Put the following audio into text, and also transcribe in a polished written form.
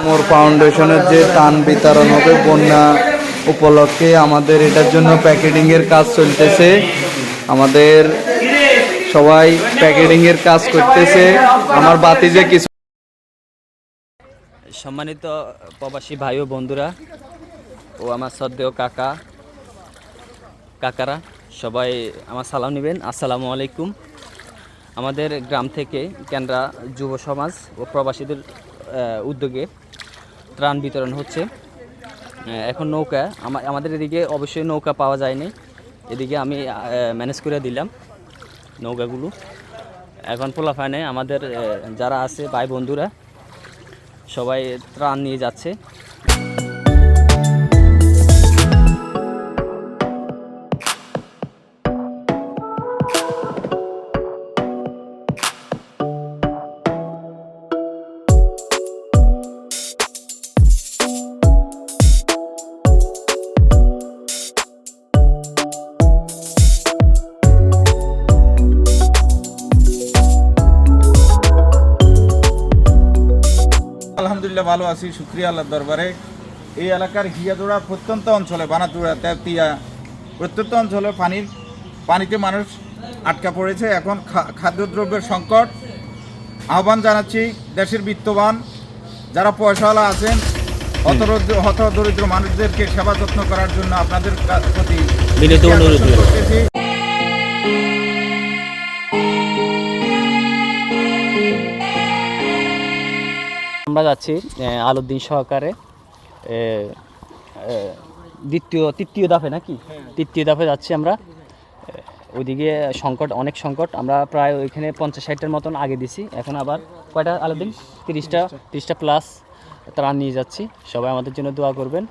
মোর ফাউন্ডেশনের যে ত্রাণ বিতরণ হবে বন্যা উপলক্ষে, আমাদের এটার জন্য প্যাকেটিংয়ের কাজ চলতেছে। আমাদের সবাই প্যাকেটিংয়ের কাজ করতেছে। আমার বাতিজে কিছু সম্মানিত প্রবাসী ভাই ও বন্ধুরা ও আমার শ্রদ্ধেয় কাকারা সবাই আমার সালাম নেবেন। আসসালামু আলাইকুম। আমাদের গ্রাম থেকে কেন্দ্রা যুব সমাজ ও প্রবাসীদের উদ্যোগে ত্রাণ বিতরণ হচ্ছে। এখন নৌকা আমাদের এদিকে অবশ্যই নৌকা পাওয়া যায়নি, এদিকে আমি ম্যানেজ করে দিলাম নৌকাগুলো। এখন পোলাফানে আমাদের যারা আছে ভাই বন্ধুরা সবাই ত্রাণ নিয়ে যাচ্ছে। আলহামদুলিল্লাহ ভালো আছি, শুক্রিয়া আল্লাহর দরবারে। এই এলাকার হিয়াজোড়া প্রত্যন্ত অঞ্চলে, বানাতুড়া, তেতিয়া প্রত্যন্ত অঞ্চলে পানিতে মানুষ আটকা পড়েছে। এখন খাদ্যদ্রব্যের সংকট। আহ্বান জানাচ্ছি দেশের বিত্তবান যারা পয়সাওয়ালা আছেন, হতদরিদ্র মানুষদেরকে সেবা যত্ন করার জন্য আপনাদের প্রতি অনুরোধ করতেছি। আমরা যাচ্ছি আলুদ্দিন সহকারে তৃতীয় ধাপে নাকি তৃতীয় ধাপে যাচ্ছি আমরা। ওইদিকে অনেক সংকট। আমরা প্রায় ওইখানে 50-60টার মতন আগে দিছি, এখন আবার কয়টা আলুদ্দিন 30টা প্লাস ত্রাণ নিয়ে যাচ্ছি। সবাই আমাদের জন্য দোয়া করবেন।